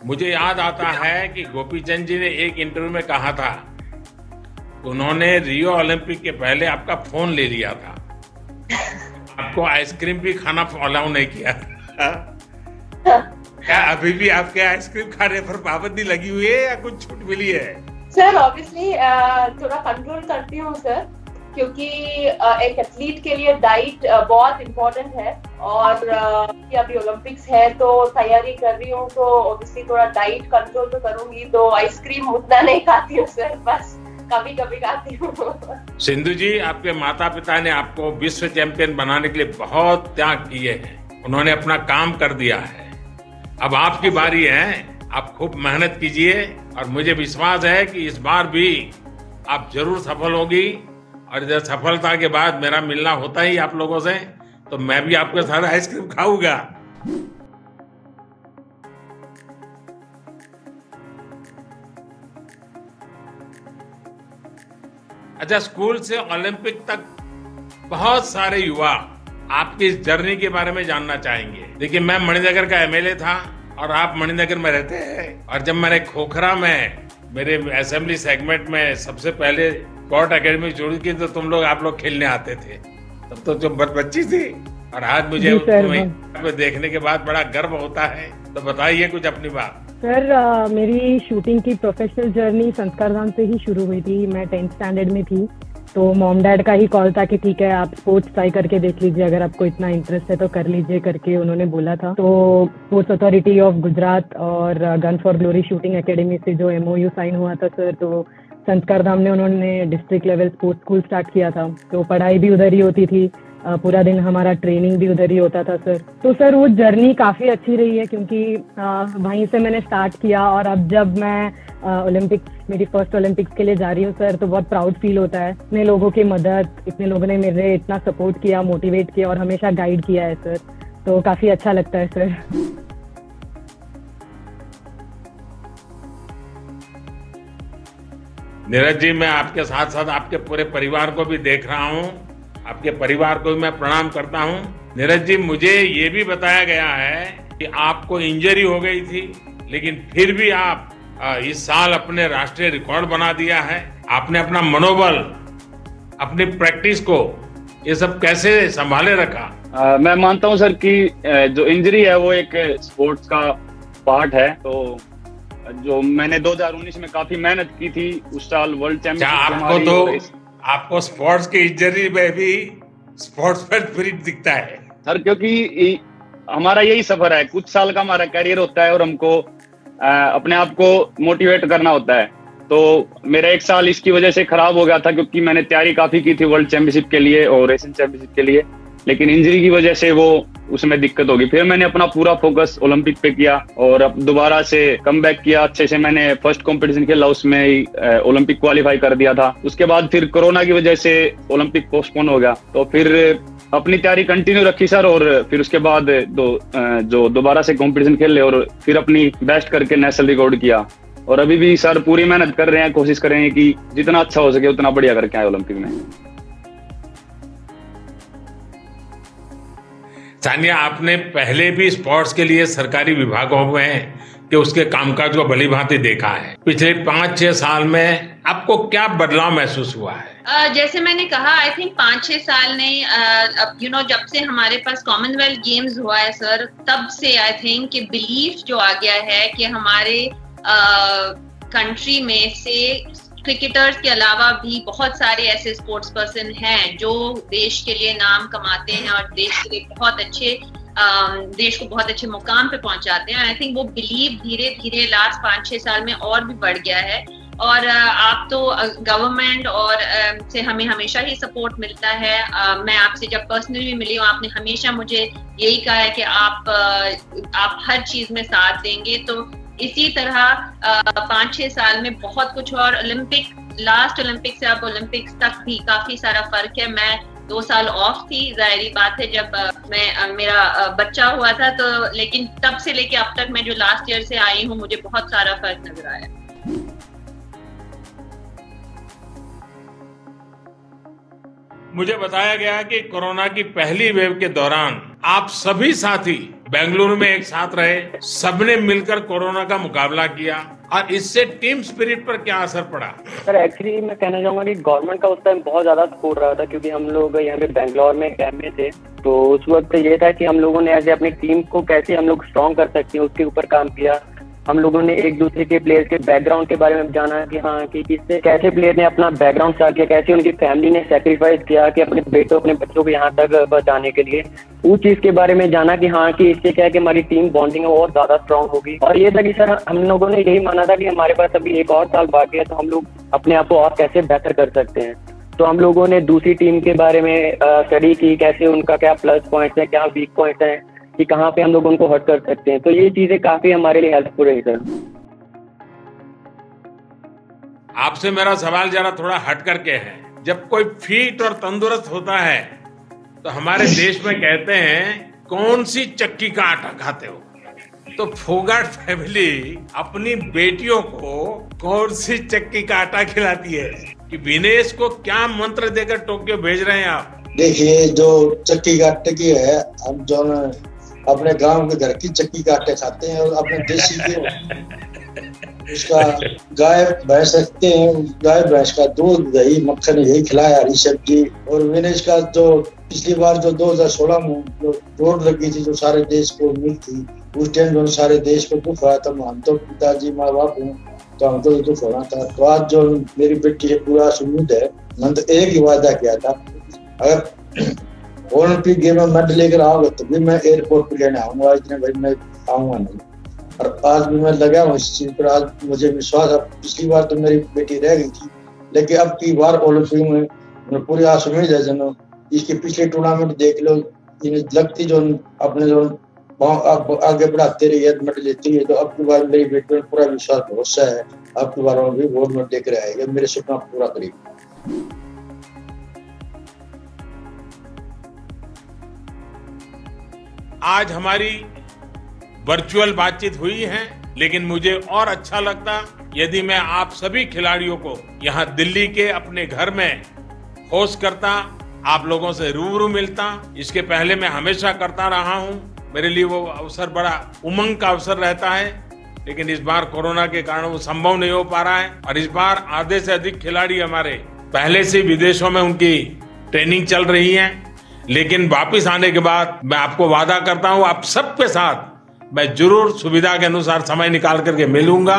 मुझे याद आता है कि गोपी चंद जी ने एक इंटरव्यू में कहा था, उन्होंने रियो ओलंपिक के पहले आपका फोन ले लिया था, आपको आइसक्रीम भी खाना अलाउ नहीं किया। क्या अभी भी आपके आइसक्रीम खाने पर पाबंदी लगी हुई है या कुछ छूट मिली है? सर ऑब्वियसली थोड़ा कंट्रोल करती हूँ सर, क्योंकि एक एथलीट के लिए डाइट बहुत इम्पोर्टेंट है। और अभी ओलंपिक्स है तो तैयारी कर रही हूँ, तो ऑब्वियसली थोड़ा डाइट कंट्रोल तो करूंगी। तो आइसक्रीम उतना नहीं खाती हूँ सर, बस कभी कभी खाती हूँ। सिंधु जी, आपके माता पिता ने आपको विश्व चैंपियन बनाने के लिए बहुत त्याग किए हैं, उन्होंने अपना काम कर दिया है। अब आपकी बारी है, आप खूब मेहनत कीजिए और मुझे विश्वास है कि इस बार भी आप जरूर सफल होगी। और जब सफलता के बाद मेरा मिलना होता ही आप लोगों से, तो मैं भी आपके साथ आइसक्रीम खाऊंगा। अच्छा, स्कूल से ओलंपिक तक बहुत सारे युवा आपकी इस जर्नी के बारे में जानना चाहेंगे। देखिए, मैं मणिनगर का एमएलए था और आप मणिनगर में रहते हैं, और जब मैंने खोखरा में मेरे असेंबली सेगमेंट में सबसे पहले स्पोर्ट एकेडमी शुरू की, तो आप लोग खेलने आते थे। तब तो जो बच्ची थी, और आज मुझे तुम्हें देखने के बाद बड़ा गर्व होता है। तो बताइए कुछ अपनी बात। सर मेरी शूटिंग की प्रोफेशनल जर्नी संस्कार धाम से ही शुरू हुई थी। मैं 10th स्टैंडर्ड में थी, तो मॉम डैड का ही कॉल था कि ठीक है आप स्पोर्ट्स ट्राई करके देख लीजिए, अगर आपको इतना इंटरेस्ट है तो कर लीजिए करके उन्होंने बोला था। तो स्पोर्ट्स अथॉरिटी ऑफ गुजरात और gun for glory shooting academy से जो एमओयू साइन हुआ था सर, तो संस्कार धाम ने उन्होंने district level sports school start किया था। तो पढ़ाई भी उधर ही होती थी, पूरा दिन हमारा ट्रेनिंग भी उधर ही होता था सर। तो सर वो जर्नी काफ़ी अच्छी रही है, क्योंकि वहीं से मैंने स्टार्ट किया। और अब जब मैं ओलंपिक्स, मेरी फर्स्ट ओलंपिक्स के लिए जा रही हूँ सर, तो बहुत प्राउड फील होता है। इतने लोगों की मदद, इतने लोगों ने मेरे इतना सपोर्ट किया, मोटिवेट किया और हमेशा गाइड किया है सर, तो काफ़ी अच्छा लगता है सर। नीरज जी, मैं आपके साथ साथ आपके पूरे परिवार को भी देख रहा हूँ, आपके परिवार को भी मैं प्रणाम करता हूँ। नीरज जी, मुझे ये भी बताया गया है कि आपको इंजरी हो गई थी, लेकिन फिर भी आप इस साल अपने राष्ट्रीय रिकॉर्ड बना दिया है। आपने अपना मनोबल, अपनी प्रैक्टिस को, ये सब कैसे संभाले रखा? मैं मानता हूँ सर कि जो इंजरी है वो एक स्पोर्ट्स का पार्ट है। तो जो मैंने 2019 में काफी मेहनत की थी, उस साल वर्ल्ड चैंपियनशिप आपको स्पोर्ट्स की इंजरी में भी स्पोर्ट्स पर स्पिरिट दिखता है सर, क्योंकि हमारा यही सफर है। कुछ साल का हमारा करियर होता है और हमको अपने आप को मोटिवेट करना होता है। तो मेरा एक साल इसकी वजह से खराब हो गया था, क्योंकि मैंने तैयारी काफी की थी वर्ल्ड चैंपियनशिप के लिए और एशियन चैंपियनशिप के लिए, लेकिन इंजरी की वजह से वो उसमें दिक्कत होगी। फिर मैंने अपना पूरा फोकस ओलंपिक पे किया और अब दोबारा से कमबैक किया अच्छे से। मैंने फर्स्ट कंपटीशन खेला, उसमें ही ओलंपिक क्वालिफाई कर दिया था। उसके बाद फिर कोरोना की वजह से ओलंपिक पोस्टपोन हो गया, तो फिर अपनी तैयारी कंटिन्यू रखी सर। और फिर उसके बाद जो दोबारा से कंपटीशन खेले और फिर अपनी बेस्ट करके नेशनल रिकॉर्ड किया। और अभी भी सर पूरी मेहनत कर रहे हैं, कोशिश कर रहे हैं कि जितना अच्छा हो सके उतना बढ़िया करके आए ओलंपिक में। सानिया, आपने पहले भी स्पोर्ट्स के लिए सरकारी विभागों में कि उसके कामकाज को भली भांति देखा है। पिछले 5-6 साल में आपको क्या बदलाव महसूस हुआ है? जैसे मैंने कहा, आई थिंक 5-6 साल ने जब से हमारे पास कॉमनवेल्थ गेम्स हुआ है सर, तब से आई थिंक कि बिलीफ जो आ गया है कि हमारे कंट्री में से क्रिकेटर्स के अलावा भी बहुत सारे ऐसे स्पोर्ट्स पर्सन हैं जो देश के लिए नाम कमाते हैं और देश के लिए देश को बहुत अच्छे मुकाम पे पहुंचाते हैं। आई थिंक वो बिलीव धीरे धीरे लास्ट 5-6 साल में और भी बढ़ गया है। और आप तो गवर्नमेंट और से हमें हमेशा ही सपोर्ट मिलता है। मैं आपसे जब पर्सनली मिली हूँ, आपने हमेशा मुझे यही कहा है कि आप हर चीज में साथ देंगे। तो इसी तरह 5-6 साल में बहुत कुछ, और लास्ट ओलंपिक से अब ओलंपिक्स तक भी काफी सारा फर्क है। मैं 2 साल ऑफ थी, जाहिर बात है, जब मेरा बच्चा हुआ था, तो लेकिन तब से लेके अब तक मैं जो लास्ट ईयर से आई हूँ, मुझे बहुत सारा फर्क नजर आया। मुझे बताया गया कि कोरोना की पहली वेव के दौरान आप सभी साथी बेंगलुरु में एक साथ रहे, सबने मिलकर कोरोना का मुकाबला किया और इससे टीम स्पिरिट पर क्या असर पड़ा? सर एक्चुअली मैं कहना चाहूंगा कि गवर्नमेंट का उस टाइम बहुत ज्यादा सपोर्ट रहा था, क्योंकि हम लोग यहाँ पे बेंगलोर में कैंप में थे। तो उस वक्त ये था कि हम लोगों ने ऐसे अपनी टीम को कैसे हम लोग स्ट्रॉन्ग कर सकते हैं उसके ऊपर काम किया। हम लोगों ने एक दूसरे के प्लेयर के बैकग्राउंड के बारे में जाना कि हाँ कि किससे कैसे प्लेयर ने अपना बैकग्राउंड स्टार्ट किया, कैसे उनकी फैमिली ने सेक्रीफाइस किया कि अपने बेटों अपने बच्चों को यहाँ तक पहुंचाने के लिए। उस चीज के बारे में जाना कि हाँ कि इससे क्या है कि हमारी टीम बॉन्डिंग है और ज्यादा स्ट्रांग होगी। और ये था कि सर हम लोगों ने यही माना था कि हमारे पास अभी एक और साल बाकी है, तो हम लोग अपने आप को और कैसे बेहतर कर सकते हैं। तो हम लोगों ने दूसरी टीम के बारे में स्टडी की, कैसे उनका क्या प्लस पॉइंट्स है, क्या वीक पॉइंट्स है, कि कहाँ पे हम लोग उनको हर्ट कर सकते हैं। तो ये चीजें काफी हमारे लिए हेल्पफुल रही सर। आपसे मेरा सवाल जरा थोड़ा हट करके है। जब कोई फिट और तंदुरुस्त होता है तो हमारे देश में कहते हैं कौन सी चक्की का आटा खाते हो, तो फोगाट फैमिली अपनी बेटियों को कौन सी चक्की का आटा खिलाती है कि विनेश को क्या मंत्र देकर टोक्यो भेज रहे हैं आप? देखिए, जो चक्की का आटे की है, हम जो अपने गांव के घर की चक्की का आटे खाते हैं और अपने देसी के उसका गाय भैंस रखते हैं, गाय भैंस का दूध दही मक्खन यही खिलाया, हरी सब्जी। और विनेश का जो पिछली बार जो 2016 में जो रोड लगी थी, जो सारे देश को उम्मीद थी, उस टाइम जो सारे देश को दुख हुआ था। हम तो पिताजी माँ बाप हूँ, तो हमको तो दुख होना था। तो आज जो मेरी बेटी है पूरा उम्मीद है, मैंने तो एक ही वादा किया था, अगर ओलंपिक गेम में मेडल लेकर आओगे तो भी मैं एयरपोर्ट पर लेने आऊंगा, इतने भाई मैं आऊंगा नहीं। और आज भी मैं लगा हूँ इस चीज पर। आज मुझे विश्वास है, पिछली बार तो मेरी बेटी रह गई थी, लेकिन अब की बार ओलंपिक में पूरी आस उम्मीद है। जनो इसके पिछले टूर्नामेंट देख लो, इन्हें लगती जो अपने जो आगे बढ़ाते रही है, मेडल लेती है। तो अब की बार मेरी बेटी में पूरा विश्वास भरोसा है, अब की बार भी गोल्ड मेडल लेकर आएगा, मेरे सपना पूरा करेगी। आज हमारी वर्चुअल बातचीत हुई है, लेकिन मुझे और अच्छा लगता यदि मैं आप सभी खिलाड़ियों को यहाँ दिल्ली के अपने घर में होस्ट करता, आप लोगों से रूबरू मिलता। इसके पहले मैं हमेशा करता रहा हूँ, मेरे लिए वो अवसर बड़ा उमंग का अवसर रहता है, लेकिन इस बार कोरोना के कारण वो संभव नहीं हो पा रहा है। और इस बार आधे से अधिक खिलाड़ी हमारे पहले से विदेशों में उनकी ट्रेनिंग चल रही है, लेकिन वापिस आने के बाद मैं आपको वादा करता हूँ, आप सबके साथ मैं जरूर सुविधा के अनुसार समय निकाल करके मिलूंगा।